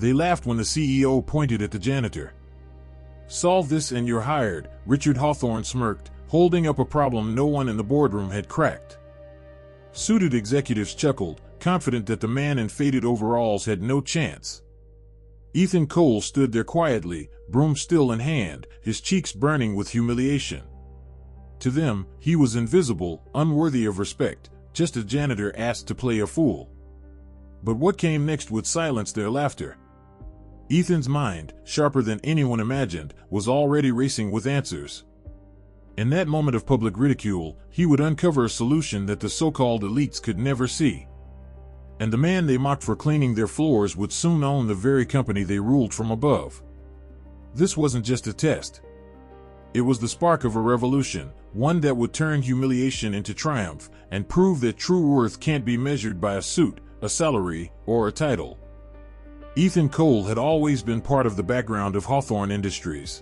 They laughed when the CEO pointed at the janitor. "Solve this and you're hired," Richard Hawthorne smirked, holding up a problem no one in the boardroom had cracked. Suited executives chuckled, confident that the man in faded overalls had no chance. Ethan Cole stood there quietly, broom still in hand, his cheeks burning with humiliation. To them, he was invisible, unworthy of respect, just a janitor asked to play a fool. But what came next would silence their laughter. Ethan's mind, sharper than anyone imagined, was already racing with answers. In that moment of public ridicule, he would uncover a solution that the so-called elites could never see. And the man they mocked for cleaning their floors would soon own the very company they ruled from above. This wasn't just a test. It was the spark of a revolution, one that would turn humiliation into triumph, and prove that true worth can't be measured by a suit, a salary, or a title. Ethan Cole had always been part of the background of Hawthorne Industries.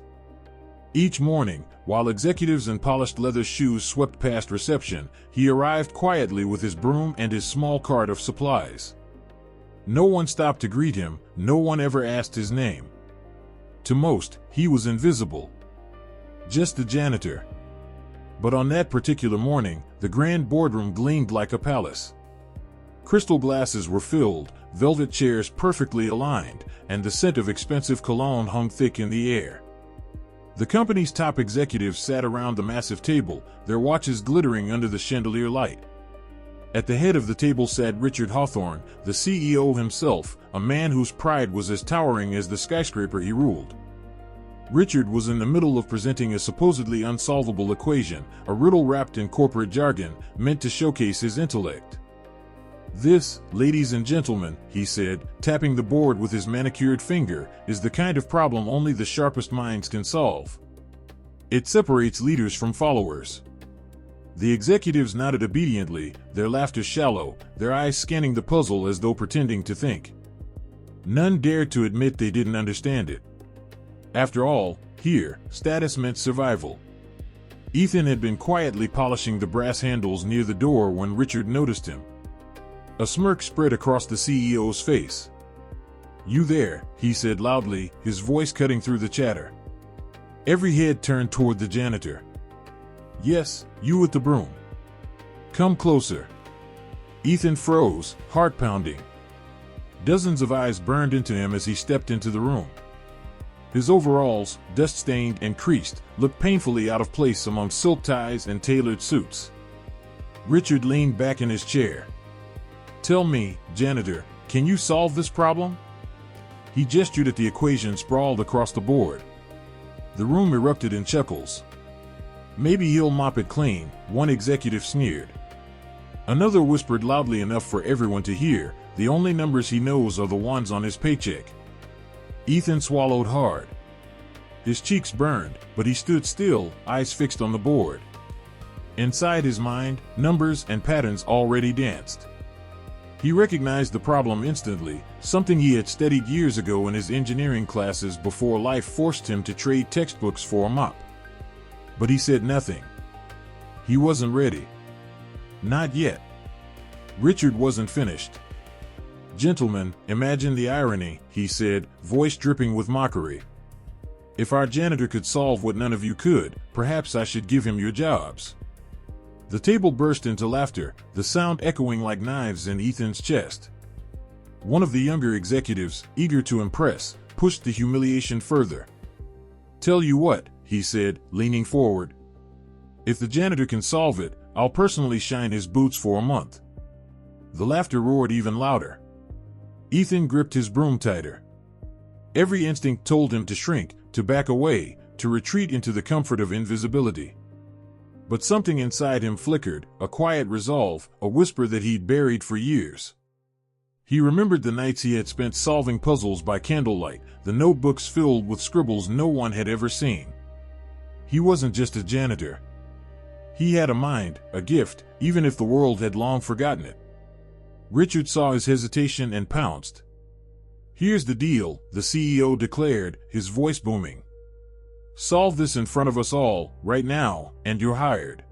Each morning, while executives in polished leather shoes swept past reception, he arrived quietly with his broom and his small cart of supplies. No one stopped to greet him, no one ever asked his name. To most, he was invisible. Just the janitor. But on that particular morning, the grand boardroom gleamed like a palace. Crystal glasses were filled, velvet chairs perfectly aligned, and the scent of expensive cologne hung thick in the air. The company's top executives sat around the massive table, their watches glittering under the chandelier light. At the head of the table sat Richard Hawthorne, the CEO himself, a man whose pride was as towering as the skyscraper he ruled. Richard was in the middle of presenting a supposedly unsolvable equation, a riddle wrapped in corporate jargon, meant to showcase his intellect. "This, ladies and gentlemen," he said, tapping the board with his manicured finger, "is the kind of problem only the sharpest minds can solve. It separates leaders from followers." The executives nodded obediently, their laughter shallow, their eyes scanning the puzzle as though pretending to think. None dared to admit they didn't understand it. After all, here, status meant survival. Ethan had been quietly polishing the brass handles near the door when Richard noticed him. A smirk spread across the CEO's face. "You there," he said loudly, his voice cutting through the chatter. Every head turned toward the janitor. "Yes, you with the broom. Come closer." Ethan froze, heart pounding. Dozens of eyes burned into him as he stepped into the room. His overalls, dust-stained and creased, looked painfully out of place among silk ties and tailored suits. Richard leaned back in his chair. "Tell me, janitor, can you solve this problem?" He gestured at the equation sprawled across the board. The room erupted in chuckles. "Maybe he'll mop it clean," one executive sneered. Another whispered loudly enough for everyone to hear, "The only numbers he knows are the ones on his paycheck." Ethan swallowed hard. His cheeks burned, but he stood still, eyes fixed on the board. Inside his mind, numbers and patterns already danced. He recognized the problem instantly, something he had studied years ago in his engineering classes before life forced him to trade textbooks for a mop. But he said nothing. He wasn't ready. Not yet. Richard wasn't finished. "Gentlemen, imagine the irony," he said, voice dripping with mockery. "If our janitor could solve what none of you could, perhaps I should give him your jobs." The table burst into laughter, the sound echoing like knives in Ethan's chest. One of the younger executives, eager to impress, pushed the humiliation further. "Tell you what," he said, leaning forward. "If the janitor can solve it, I'll personally shine his boots for a month." The laughter roared even louder. Ethan gripped his broom tighter. Every instinct told him to shrink, to back away, to retreat into the comfort of invisibility. But something inside him flickered, a quiet resolve, a whisper that he'd buried for years. He remembered the nights he had spent solving puzzles by candlelight, the notebooks filled with scribbles no one had ever seen. He wasn't just a janitor. He had a mind, a gift, even if the world had long forgotten it. Richard saw his hesitation and pounced. "Here's the deal," the CEO declared, his voice booming. "Solve this in front of us all, right now, and you're hired.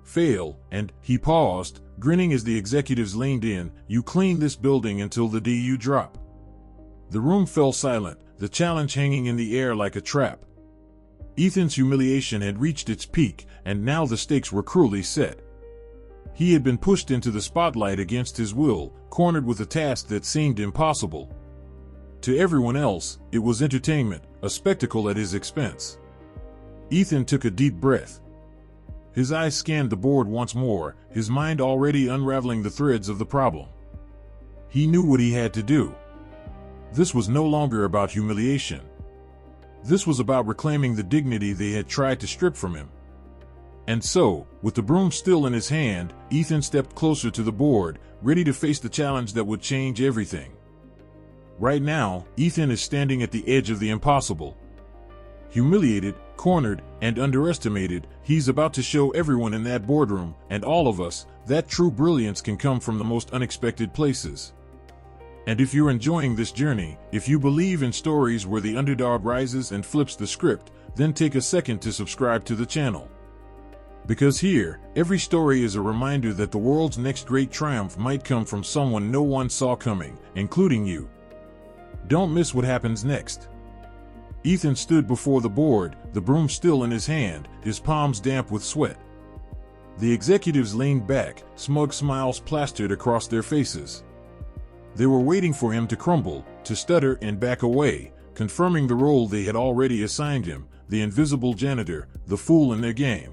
Fail, and," he paused, grinning as the executives leaned in, "you clean this building until the day you drop." The room fell silent, the challenge hanging in the air like a trap. Ethan's humiliation had reached its peak, and now the stakes were cruelly set. He had been pushed into the spotlight against his will, cornered with a task that seemed impossible. To everyone else, it was entertainment, a spectacle at his expense. Ethan took a deep breath. His eyes scanned the board once more, his mind already unraveling the threads of the problem. He knew what he had to do. This was no longer about humiliation. This was about reclaiming the dignity they had tried to strip from him. And so, with the broom still in his hand, Ethan stepped closer to the board, ready to face the challenge that would change everything. Right now, Ethan is standing at the edge of the impossible. Humiliated, cornered, and underestimated, he's about to show everyone in that boardroom, and all of us, that true brilliance can come from the most unexpected places. And if you're enjoying this journey, if you believe in stories where the underdog rises and flips the script, then take a second to subscribe to the channel. Because here, every story is a reminder that the world's next great triumph might come from someone no one saw coming, including you. Don't miss what happens next. Ethan stood before the board, the broom still in his hand, his palms damp with sweat. The executives leaned back, smug smiles plastered across their faces. They were waiting for him to crumble, to stutter and back away, confirming the role they had already assigned him, the invisible janitor, the fool in their game.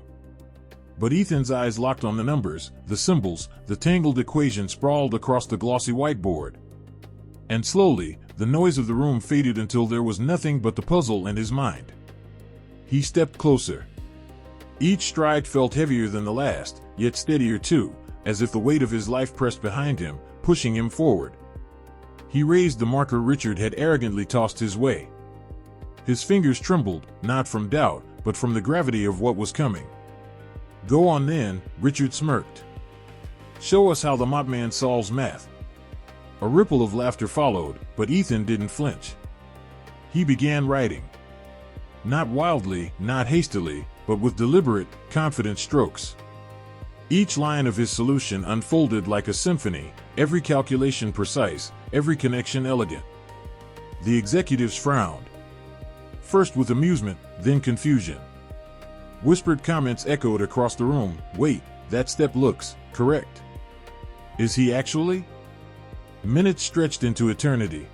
But Ethan's eyes locked on the numbers, the symbols, the tangled equation sprawled across the glossy whiteboard. And slowly, the noise of the room faded until there was nothing but the puzzle in his mind. He stepped closer. Each stride felt heavier than the last, yet steadier too, as if the weight of his life pressed behind him, pushing him forward. He raised the marker Richard had arrogantly tossed his way. His fingers trembled, not from doubt, but from the gravity of what was coming. "Go on then," Richard smirked. "Show us how the mopman solves math." A ripple of laughter followed, but Ethan didn't flinch. He began writing. Not wildly, not hastily, but with deliberate, confident strokes. Each line of his solution unfolded like a symphony, every calculation precise, every connection elegant. The executives frowned. First with amusement, then confusion. Whispered comments echoed across the room. "Wait, that step looks correct. Is he actually?" Minutes stretched into eternity.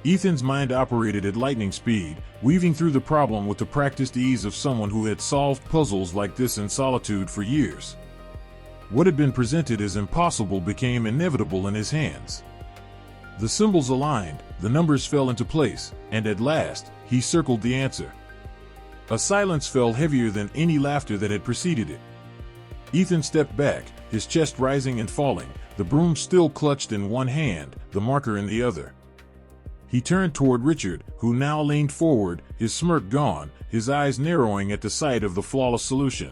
Ethan's mind operated at lightning speed, weaving through the problem with the practiced ease of someone who had solved puzzles like this in solitude for years. What had been presented as impossible became inevitable in his hands. The symbols aligned, the numbers fell into place, and at last, he circled the answer. A silence fell heavier than any laughter that had preceded it. Ethan stepped back, his chest rising and falling, the broom still clutched in one hand, the marker in the other. He turned toward Richard, who now leaned forward, his smirk gone, his eyes narrowing at the sight of the flawless solution.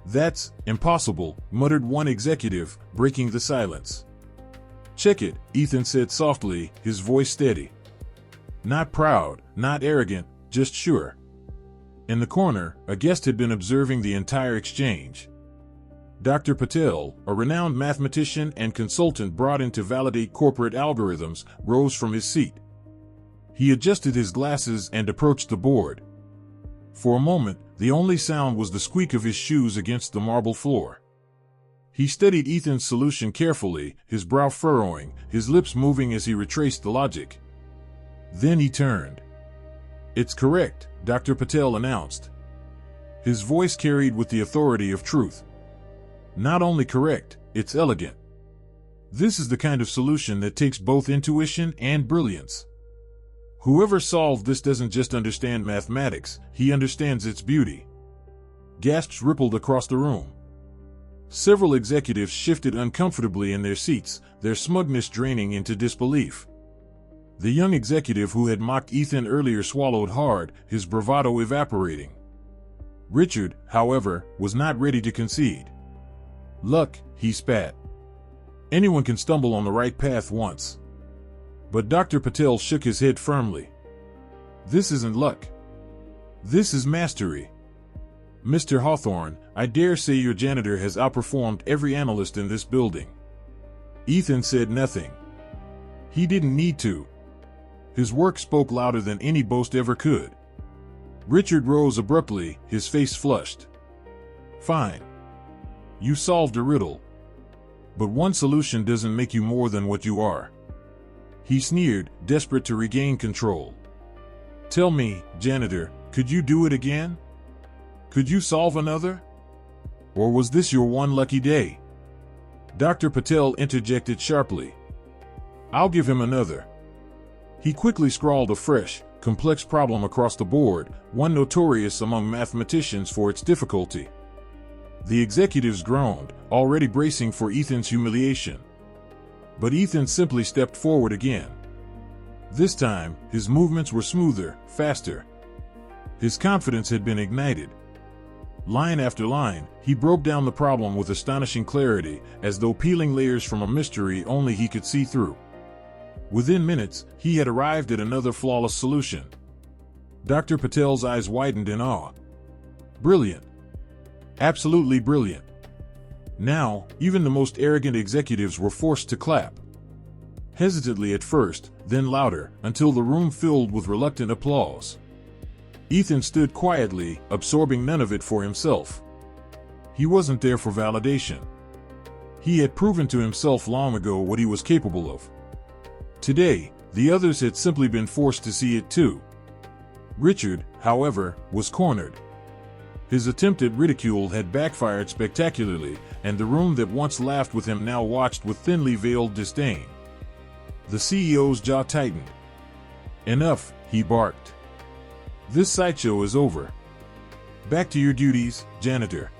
"That's impossible," muttered one executive, breaking the silence. "Check it," Ethan said softly, his voice steady. Not proud, not arrogant, just sure. In the corner, a guest had been observing the entire exchange. Dr. Patel, a renowned mathematician and consultant brought in to validate corporate algorithms, rose from his seat. He adjusted his glasses and approached the board. For a moment, the only sound was the squeak of his shoes against the marble floor. He studied Ethan's solution carefully, his brow furrowing, his lips moving as he retraced the logic. Then he turned. "It's correct," Dr. Patel announced. His voice carried with the authority of truth. "Not only correct, it's elegant. This is the kind of solution that takes both intuition and brilliance. Whoever solved this doesn't just understand mathematics, he understands its beauty." Gasps rippled across the room. Several executives shifted uncomfortably in their seats, their smugness draining into disbelief. The young executive who had mocked Ethan earlier swallowed hard, his bravado evaporating. Richard, however, was not ready to concede. "Luck," he spat. "Anyone can stumble on the right path once." But Dr. Patel shook his head firmly. "This isn't luck. This is mastery. Mr. Hawthorne, I dare say your janitor has outperformed every analyst in this building." Ethan said nothing. He didn't need to. His work spoke louder than any boast ever could. Richard rose abruptly, his face flushed. Fine. You solved a riddle. But one solution doesn't make you more than what you are. He sneered, desperate to regain control. Tell me, janitor, could you do it again? Could you solve another? Or was this your one lucky day? Dr. Patel interjected sharply. I'll give him another. He quickly scrawled a fresh, complex problem across the board, one notorious among mathematicians for its difficulty. The executives groaned, already bracing for Ethan's humiliation. But Ethan simply stepped forward again. This time, his movements were smoother, faster. His confidence had been ignited. Line after line, he broke down the problem with astonishing clarity, as though peeling layers from a mystery only he could see through. Within minutes, he had arrived at another flawless solution. Dr. Patel's eyes widened in awe. Brilliant. Absolutely brilliant. Now, even the most arrogant executives were forced to clap. Hesitantly at first, then louder, until the room filled with reluctant applause. Ethan stood quietly, absorbing none of it for himself. He wasn't there for validation. He had proven to himself long ago what he was capable of. Today, the others had simply been forced to see it too. Richard, however, was cornered. His attempt at ridicule had backfired spectacularly, and the room that once laughed with him now watched with thinly veiled disdain. The CEO's jaw tightened. Enough, he barked. This sideshow is over. Back to your duties, janitor.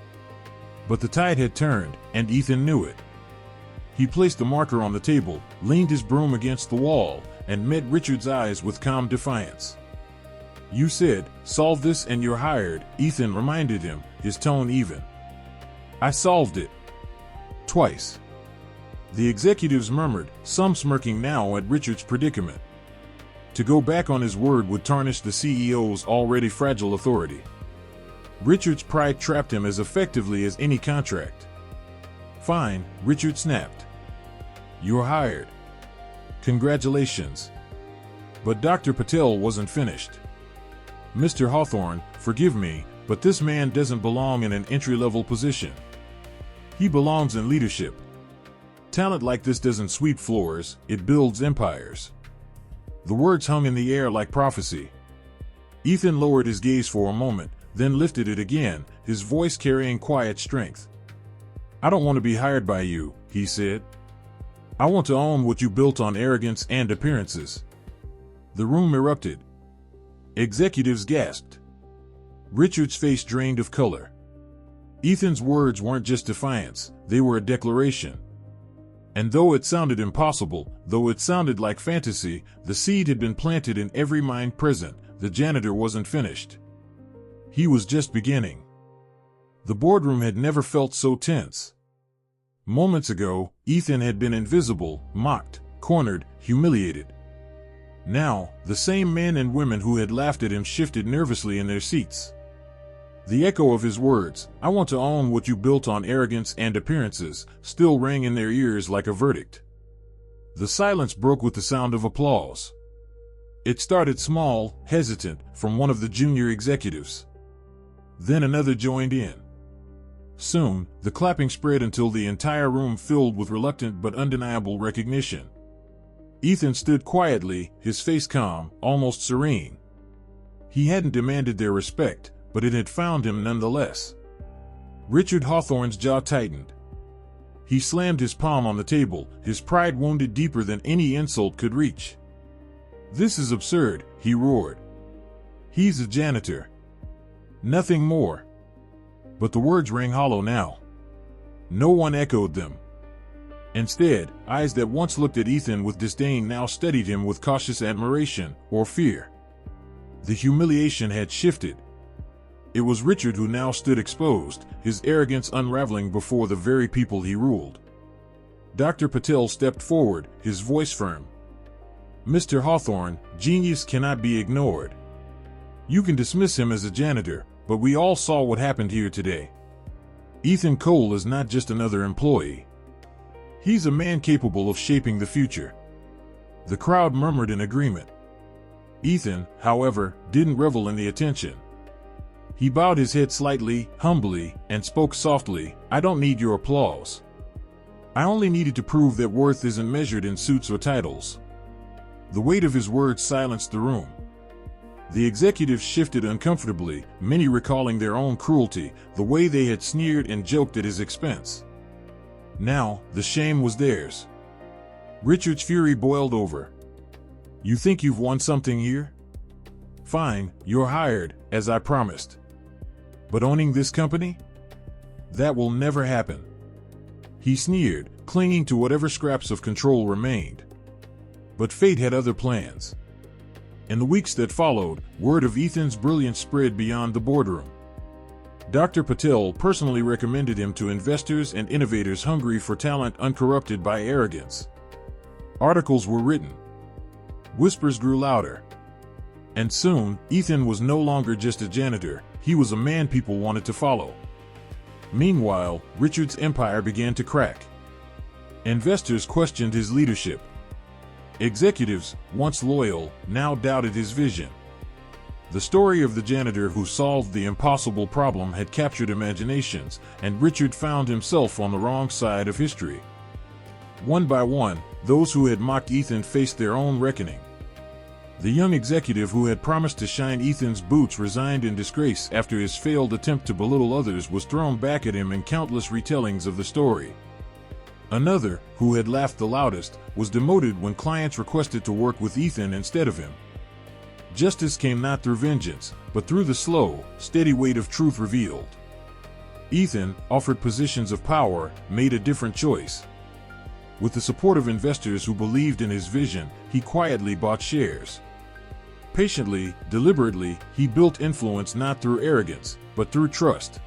But the tide had turned, and Ethan knew it. He placed a marker on the table, leaned his broom against the wall, and met Richard's eyes with calm defiance. You said, solve this and you're hired, Ethan reminded him, his tone even. I solved it. Twice. The executives murmured, some smirking now at Richard's predicament. To go back on his word would tarnish the CEO's already fragile authority. Richard's pride trapped him as effectively as any contract. Fine, Richard snapped. You're hired. Congratulations. But Dr. Patel wasn't finished. Mr. Hawthorne, forgive me, but this man doesn't belong in an entry-level position. He belongs in leadership. Talent like this doesn't sweep floors, it builds empires. The words hung in the air like prophecy. Ethan lowered his gaze for a moment, then lifted it again, his voice carrying quiet strength. I don't want to be hired by you, he said. I want to own what you built on arrogance and appearances. The room erupted. Executives gasped. Richard's face drained of color. Ethan's words weren't just defiance, they were a declaration. And though it sounded impossible, though it sounded like fantasy, the seed had been planted in every mind present. The janitor wasn't finished. He was just beginning. The boardroom had never felt so tense. Moments ago, Ethan had been invisible, mocked, cornered, humiliated. Now, the same men and women who had laughed at him shifted nervously in their seats. The echo of his words, I want to own what you built on arrogance and appearances, still rang in their ears like a verdict. The silence broke with the sound of applause. It started small, hesitant, from one of the junior executives. Then another joined in. Soon, the clapping spread until the entire room filled with reluctant but undeniable recognition. Ethan stood quietly, his face calm, almost serene. He hadn't demanded their respect, but it had found him nonetheless. Richard Hawthorne's jaw tightened. He slammed his palm on the table, his pride wounded deeper than any insult could reach. This is absurd, he roared. He's a janitor. Nothing more. But the words rang hollow now. No one echoed them. Instead, eyes that once looked at Ethan with disdain now studied him with cautious admiration, or fear. The humiliation had shifted. It was Richard who now stood exposed, his arrogance unraveling before the very people he ruled. Dr. Patel stepped forward, his voice firm. Mr. Hawthorne, genius cannot be ignored. You can dismiss him as a janitor, but we all saw what happened here today. Ethan Cole is not just another employee. He's a man capable of shaping the future. The crowd murmured in agreement. Ethan, however, didn't revel in the attention. He bowed his head slightly, humbly, and spoke softly, "I don't need your applause. I only needed to prove that worth isn't measured in suits or titles." The weight of his words silenced the room. The executives shifted uncomfortably, many recalling their own cruelty, the way they had sneered and joked at his expense. Now, the shame was theirs. Richard's fury boiled over. "You think you've won something here? Fine, you're hired, as I promised. But owning this company? That will never happen." He sneered, clinging to whatever scraps of control remained. But fate had other plans. In the weeks that followed, word of Ethan's brilliance spread beyond the boardroom. Dr. Patel personally recommended him to investors and innovators hungry for talent uncorrupted by arrogance. Articles were written. Whispers grew louder. And soon, Ethan was no longer just a janitor, he was a man people wanted to follow. Meanwhile, Richard's empire began to crack. Investors questioned his leadership. Executives, once loyal, now doubted his vision. The story of the janitor who solved the impossible problem had captured imaginations, and Richard found himself on the wrong side of history. One by one, those who had mocked Ethan faced their own reckoning. The young executive who had promised to shine Ethan's boots resigned in disgrace after his failed attempt to belittle others was thrown back at him in countless retellings of the story. Another, who had laughed the loudest, was demoted when clients requested to work with Ethan instead of him. Justice came not through vengeance, but through the slow, steady weight of truth revealed. Ethan, offered positions of power, made a different choice. With the support of investors who believed in his vision, he quietly bought shares. Patiently, deliberately, he built influence not through arrogance, but through trust.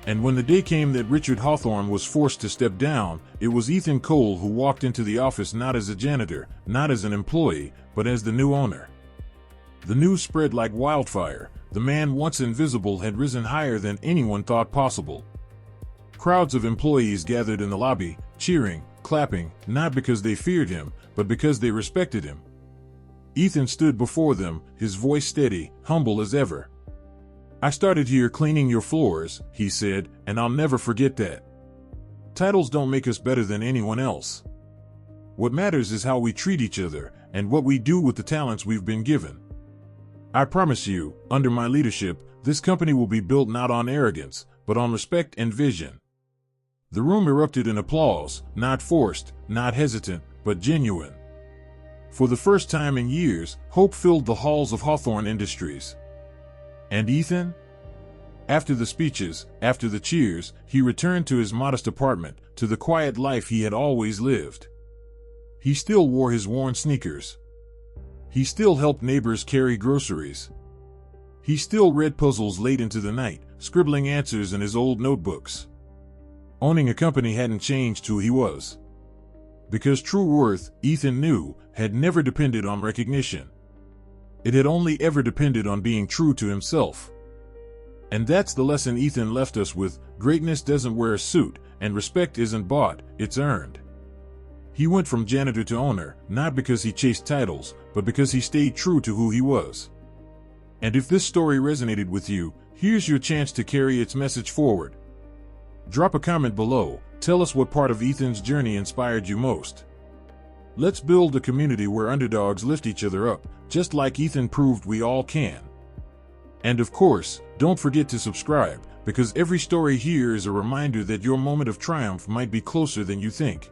And when the day came that Richard Hawthorne was forced to step down, it was Ethan Cole who walked into the office not as a janitor, not as an employee, but as the new owner. The news spread like wildfire. The man once invisible had risen higher than anyone thought possible. Crowds of employees gathered in the lobby, cheering, clapping, not because they feared him, but because they respected him. Ethan stood before them, his voice steady, humble as ever. "I started here cleaning your floors," he said, "and I'll never forget that. Titles don't make us better than anyone else. What matters is how we treat each other, and what we do with the talents we've been given. I promise you, under my leadership, this company will be built not on arrogance, but on respect and vision." The room erupted in applause, not forced, not hesitant, but genuine. For the first time in years, hope filled the halls of Hawthorne Industries. And Ethan? After the speeches, after the cheers, he returned to his modest apartment, to the quiet life he had always lived. He still wore his worn sneakers. He still helped neighbors carry groceries. He still read puzzles late into the night, scribbling answers in his old notebooks. Owning a company hadn't changed who he was. Because true worth, Ethan knew, had never depended on recognition. It had only ever depended on being true to himself. And that's the lesson Ethan left us with: greatness doesn't wear a suit, and respect isn't bought, it's earned. He went from janitor to owner, not because he chased titles, but because he stayed true to who he was. And if this story resonated with you, here's your chance to carry its message forward. Drop a comment below, tell us what part of Ethan's journey inspired you most. Let's build a community where underdogs lift each other up, just like Ethan proved we all can. And of course, don't forget to subscribe, because every story here is a reminder that your moment of triumph might be closer than you think.